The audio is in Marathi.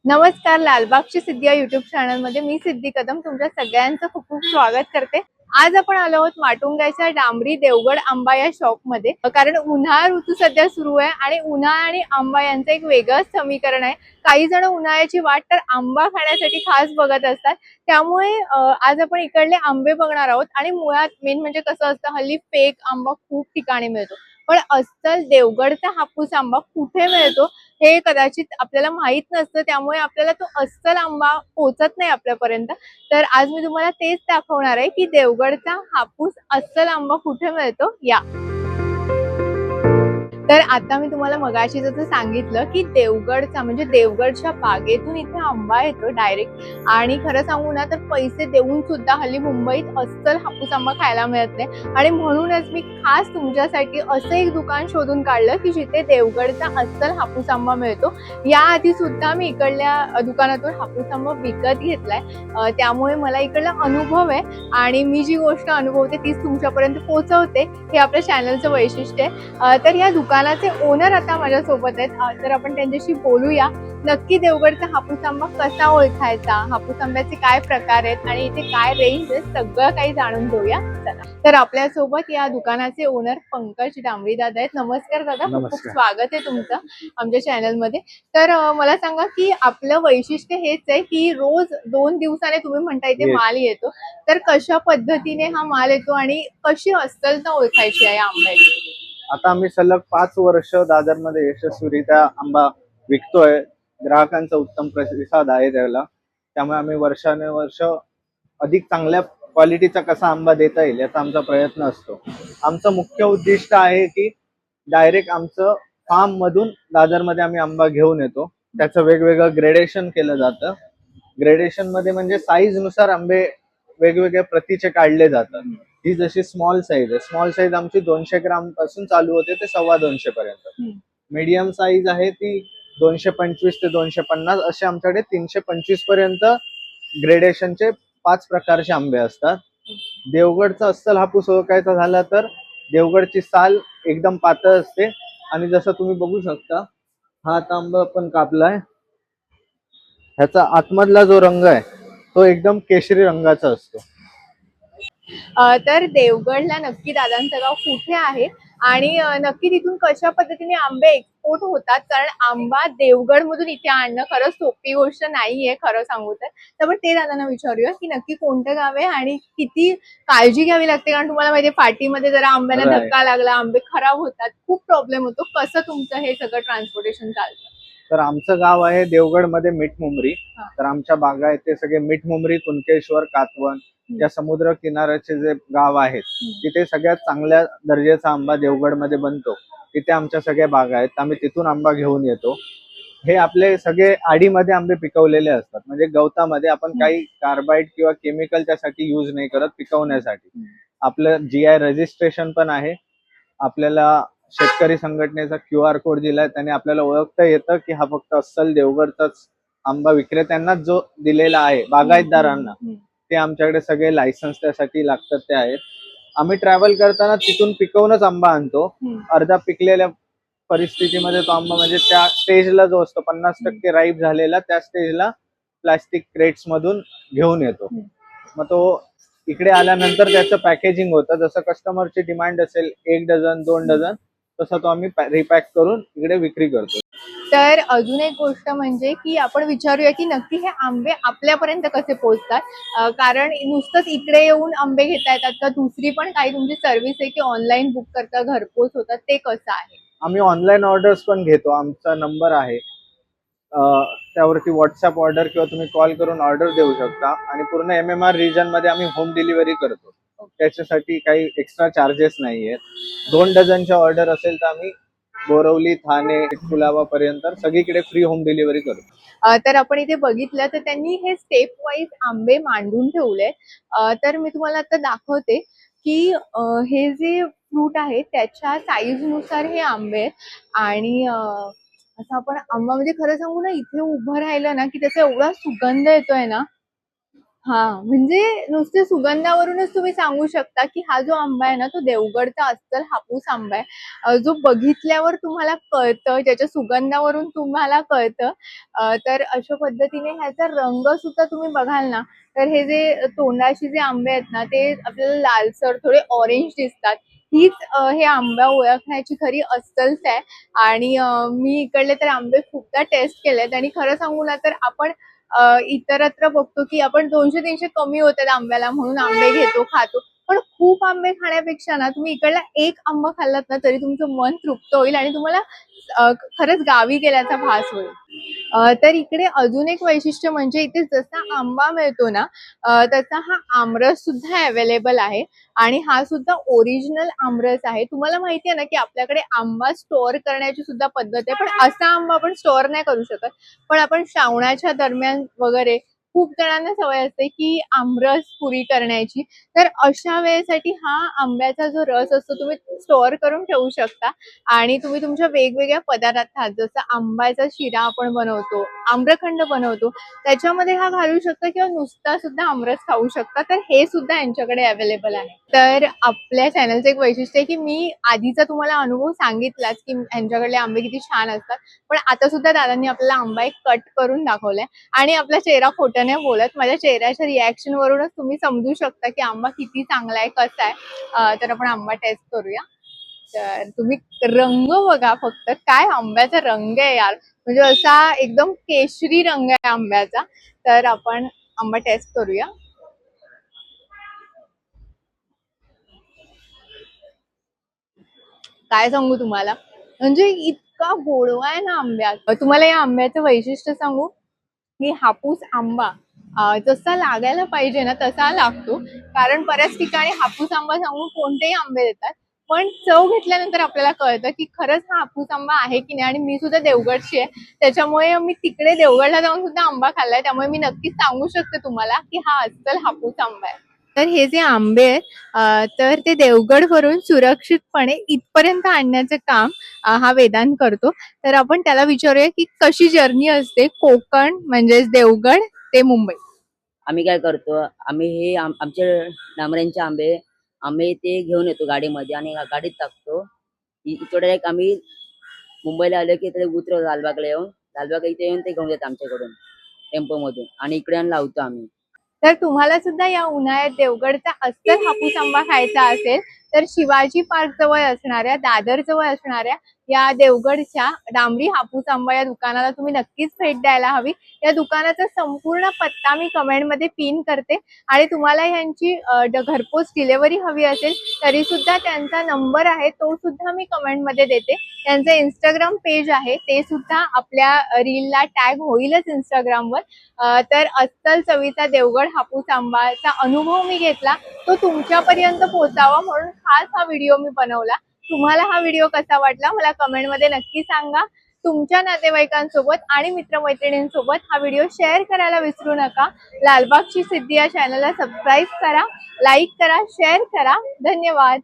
नमस्कार, लालबागची सिद्धी या युट्यूब चॅनल मध्ये मी सिद्धी कदम तुमच्या सगळ्यांचं खूप खूप स्वागत करते। आज आपण आलो आहोत माटुंग्याच्या डांबरी देवगड आंबा या शॉप मध्ये, कारण उन्हाळा ऋतू सध्या सुरू आहे आणि उन्हाळा आणि आंबा यांचं एक वेगळंच समीकरण आहे। काही जण उन्हाळ्याची वाट तर आंबा खाण्यासाठी खास बघत असतात, त्यामुळे आज आपण इकडले आंबे बघणार आहोत। आणि मुळात मेन म्हणजे कसं असतं, हल्ली फेक आंबा खूप ठिकाणी मिळतो, पण अस्सल देवगडचा हापूस आंबा कुठे मिळतो हे कदाचित आपल्याला माहित नसतं, त्यामुळे आपल्याला तो अस्सल आंबा पोहोचत नाही आपल्यापर्यंत। तर आज मी तुम्हाला तेच दाखवणार आहे की देवगडचा हापूस अस्सल आंबा कुठे मिळतो। या तर आता मी तुम्हाला मगाशी जसं सांगितलं की देवगडचा म्हणजे देवगडच्या बागेतून इथे आंबा येतो डायरेक्ट, आणि खरं सांगू ना तर पैसे देऊन सुद्धा हल्ली मुंबईत अस्सल हापूस आंबा खायला मिळत नाही। आणि म्हणूनच मी खास तुमच्यासाठी असं एक दुकान शोधून काढलं की जिथे देवगडचा अस्सल हापूस आंबा मिळतो। याआधी सुद्धा मी इकडल्या दुकानातून हापूस आंबा विकत घेतलाय, त्यामुळे मला इकडला अनुभव आहे आणि मी जी गोष्ट अनुभवते तीच तुमच्यापर्यंत पोहोचवते, हे आपल्या चॅनलचं वैशिष्ट्य आहे। तर या दुकानाचे ओनर आता माझ्या सोबत आहेत, तर आपण त्यांच्याशी बोलूया। नक्की देवगडचा हापूस आंबा कसा ओळखायचा, हापूस आंब्याचे काय प्रकार आहेत आणि इथे काय रेंज आहे, सगळं काही जाणून घेऊया। चला, तर आपल्या सोबत या दुकानाचे ओनर पंकज डांबरी दादा आहेत। नमस्कार दादा, खूप खूप स्वागत आहे तुमचं आमच्या चॅनल मध्ये। तर मला सांगा की आपलं वैशिष्ट्य हेच आहे की रोज 2 दिवसाने तुम्ही म्हणता इथे माल येतो, तर कशा पद्धतीने हा माल येतो आणि कशी अस्सलता ओळखायची आहे या आंब्याची? आता आम्ही सलग 5 वर्ष दादरमध्ये यशस्वीरित्या आंबा विकतोय। ग्राहकांचा उत्तम प्रतिसाद आहे त्याला, त्यामुळे आम्ही वर्षानुवर्ष अधिक चांगल्या क्वालिटीचा कसा आंबा देता येईल याचा आमचा प्रयत्न असतो। आमचं मुख्य उद्दिष्ट आहे की डायरेक्ट आमचं फार्म मधून दादरमध्ये आम्ही आंबा घेऊन येतो, त्याचं वेगवेगळं ग्रेडेशन केलं जातं। ग्रेडेशन मध्ये म्हणजे साईज नुसार आंबे वेगवेगळ्या प्रतीचे काढले जातात। ही जशी स्मॉल साईज आहे, स्मॉल साईज आमची 200 ग्राम पासून चालू होते ते 250 पर्यंत। मीडियम साईज आहे ती 225 ते 250, असे आमच्याकडे 325 पर्यंत ग्रेडेशनचे 5 प्रकारचे आंबे असतात। देवगडचा अस्सल हापूस ओळखायचा झाला तर देवगडची साल एकदम पातळ असते, आणि जसं तुम्ही बघू शकता हा आता आंबा आपण कापलाय, ह्याचा आतमधला जो रंग आहे तो एकदम केशरी रंगाचा असतो। तर देवगडला नक्की दादांचं गाव कुठे आहे आणि नक्की तिथून कशा पद्धतीने आंबे एक्सपोर्ट होतात, कारण आंबा देवगड मधून इथे आणणं खरंच सोपी गोष्ट नाहीये खरं सांगू तर। पण ते दादांना विचारूया की नक्की कोणतं गाव आहे आणि किती काळजी घ्यावी लागते, कारण तुम्हाला माहितीये पाठीमध्ये जरा आंब्याला धक्का लागला, आंबे खराब होतात, खूप प्रॉब्लेम होतो। कसं तुमचं हे सगळं ट्रान्सपोर्टेशन चालतं? तर आमचं गाव आहे देवगड मध्ये मिठमुंबरी। तर आमच्या बागा आहेत ते सगळे मिठमुंबरी, कुणकेश्वर, कातवन या समुद्र किनाऱ्याचे जे गाव आहेत तिथे सगळ्यात चांगल्या दर्जाचा आंबा देवगड मध्ये बनतो। तिथे आमच्या सगळ्या बागा आहेत, आम्ही तिथून आंबा घेऊन येतो। हे आपले सगळे आडीमध्ये आंबे पिकवलेले असतात, म्हणजे गवतामध्ये आपण काही कार्बाइड किंवा केमिकल त्यासाठी यूज नाही करत पिकवण्यासाठी। आपलं GI रजिस्ट्रेशन पण आहे, आपल्याला शेतकरी संघटनेचा QR कोड दिलाय, त्याने आपल्याला ओळखता येतं की हा फक्त अस्सल देवगडचाच आंबा विक्रेत्यांना जो दिलेला आहे बागायतदारांना, ते आमच्याकडे सगळे लायसन्स त्यासाठी लागतात ते आहेत। आम्ही ट्रॅव्हल करताना तिथून पिकवूनच आंबा आणतो। अर्धा पिकलेल्या परिस्थितीमध्ये तो आंबा म्हणजे त्या स्टेजला जो असतो 50% राईप झालेला, त्या स्टेजला प्लास्टिक क्रेट्स मधून घेऊन येतो। मग तो इकडे आल्यानंतर त्याचं पॅकेजिंग होतं, जसं कस्टमरची डिमांड असेल 1 डझन 2 डझन तसं तो आम्ही रिपॅक करून इकडे विक्री करतो। तर अजून एक गोष्ट म्हणजे की आपण विचारूया की नक्की हे आंबे आपल्यापर्यंत कसे पोहोचतात, कारण नुसतंच इकडे येऊन आंबे घेता येतात का, दुसरी पण काही तुमची सर्व्हिस आहे की ऑनलाईन बुक करता घरपोच होतात, ते कसं आहे? आम्ही ऑनलाईन ऑर्डर्स पण घेतो, आमचा नंबर आहे त्यावरती व्हॉट्सअप ऑर्डर किंवा तुम्ही कॉल करून ऑर्डर देऊ शकता। आणि पूर्ण MMR रिजन मध्ये आम्ही होम डिलिव्हरी करतो, त्याच्यासाठी काही एक्स्ट्रा चार्जेस नाहीयेत। 2 डझनच्या ऑर्डर असेल तर आम्ही बोरवली, ठाणे, कुलाबा पर्यंत सगळीकडे फ्री होम डिलिव्हरी करतो। तर आपण इथे बघितलं तर त्यांनी हे स्टेप वाईज आंबे मांडून ठेवले, तर मी तुम्हाला आता दाखवते की हे जे फ्रूट आहे त्याच्या साईज नुसार हे आंबे आहेत। आणि असं आपण आंबा म्हणजे खरं सांगू ना, इथे उभं राहिलं ना की त्याचा एवढा सुगंध येतोय ना, हा, म्हणजे नुसते सुगंधावरूनच तुम्ही सांगू शकता की हा जो आंबा आहे ना तो देवगडचा अस्सल हापूस आंबा आहे. जो बघितल्यावर तुम्हाला कळतं, ज्याच्या सुगंधावरून तुम्हाला कळतं. तर अशा पद्धतीने ह्याचा रंग सुद्धा तुम्ही बघाल ना, तर हे जे तोंडाशी जे आंबे आहेत ना ते आपल्याला लालसर थोडे ऑरेंज दिसतात. हीच हे आंबा ओळखण्याची खरी अस्सलच आहे. आणि मी इकडले तर आंबे खूपदा टेस्ट केलेत आणि खरं सांगू ना तर आपण इतरत्र बघतो की आपण 200-300 कमी होतात आंब्याला म्हणून आंबे घेतो, खातो. पण खूप आंबे खाण्यापेक्षा ना तुम्ही इकडला एक आंबा खाल्लात ना तरी तुमचं मन तृप्त होईल आणि तुम्हाला खरंच गावी गेल्याचा भास होईल. तर इकडे अजून एक वैशिष्ट्य म्हणजे इथे जसा आंबा मिळतो ना तसा हा आमरस सुद्धा अवेलेबल आहे आणि हा सुद्धा ओरिजिनल आमरस आहे. तुम्हाला माहिती आहे ना की आपल्याकडे आंबा स्टोअर करण्याची सुद्धा पद्धत आहे, पण असा आंबा आपण स्टोअर नाही करू शकत. पण आपण श्रावणाच्या दरम्यान वगैरे खूप जणांना सवय असते की आमरस पुरी करण्याची. तर अशा वेळेसाठी हा आंब्याचा जो रस असतो तुम्ही स्टोअर करून ठेवू शकता आणि तुम्ही तुमच्या वेगवेगळ्या पदार्थात जसं आंब्याचा शिरा आपण बनवतो, आम्रखंड बनवतो, त्याच्यामध्ये हा घालू शकता किंवा नुसता सुद्धा आमरस खाऊ शकता. तर हे सुद्धा यांच्याकडे अवेलेबल आहे. तर आपल्या चॅनलचं एक वैशिष्ट्य आहे की मी आधीचा तुम्हाला अनुभव सांगितलाच की यांच्याकडले आंबे किती छान असतात. पण आता सुद्धा दादांनी आपल्याला आंबा एक कट करून दाखवलाय आणि आपला चेहरा खोटं नाही बोलत. माझ्या चेहऱ्याच्या रिॲक्शन वरूनच तुम्ही समजू शकता की आंबा किती चांगला आहे, कसा आहे. तर आपण आंबा टेस्ट करूया. तर तुम्ही रंग बघा फक्त, काय आंब्याचा रंग आहे यार, म्हणजे असा एकदम केशरी रंग आहे आंब्याचा. तर आपण आंबा टेस्ट करूया. काय सांगू तुम्हाला, म्हणजे इतका गोडवा आहे ना आंब्यात. तुम्हाला या आंब्याचं वैशिष्ट्य सांगू की हापूस आंबा जसा लागायला पाहिजे ना तसा लागतो. कारण बऱ्याच ठिकाणी हापूस आंबा सांगून कोणतेही आंबे देतात, पण चव घेतल्यानंतर आपल्याला कळतं की खरंच हा हापूस आंबा आहे की नाही. आणि मी सुद्धा देवगडची आहे, त्याच्यामुळे मी तिकडे देवगडला जाऊन सुद्धा आंबा खाल्लाय, त्यामुळे मी नक्कीच सांगू शकते तुम्हाला की हा अस्सल हापूस आंबा आहे. तर हे जे आंबे आहेत तर ते देवगडवरून सुरक्षितपणे इथपर्यंत आणण्याचं काम हा वेदांत करतो. तर आपण त्याला विचारूया की कशी जर्नी असते कोकण म्हणजेच देवगड ते मुंबई. आम्ही काय करतो, आम्ही हे आमचे डांबऱ्यांचे आंबे आम्ही ते घेऊन येतो गाडीमध्ये आणि गाडीत टाकतो. इकडे एक आम्ही मुंबईला आलो की इथे उतरवतो लालबागला येऊन. लालबाग इथे येऊन ते घेऊन येतात आमच्याकडून टेम्पो मधून आणि इकडे आणून लावतो आम्ही. तर तुम्हाला सुद्धा या उन्हाळ्यात देवगडचा अस्सल हापूस आंबा खायचा असेल तर शिवाजी पार्क जवळ असणाऱ्या, दादर जवळ असणाऱ्या या देवगडच्या डांबरी हापूस आंबा या दुकानाला तुम्ही नक्कीच भेट द्यायला हवी. या दुकानाचा संपूर्ण पत्ता मी कमेंटमध्ये पिन करते आणि तुम्हाला यांची घरपोच डिलिव्हरी हवी असेल तरी सुद्धा त्यांचा नंबर आहे तो सुद्धा मी कमेंटमध्ये देते. त्यांचं इंस्टाग्राम पेज आहे ते सुद्धा आपल्या रीलला टॅग होईलच इंस्टाग्रामवर. तर अस्सल चवीचा देवगड हापूस आंबाचा अनुभव मी घेतला, तो तुमच्यापर्यंत पोहोचावा म्हणून खास हा व्हिडिओ मी बनवला. तुम्हाला हा व्हिडिओ कसा वाटला मला कमेंटमध्ये नक्की सांगा. तुमच्या नातेवाईकांसोबत आणि मित्रमैत्रिणींसोबत हा व्हिडिओ शेअर करायला विसरू नका. लालबागची सिद्धी या चॅनलला सबस्क्राईब करा, लाईक करा, शेअर करा. धन्यवाद.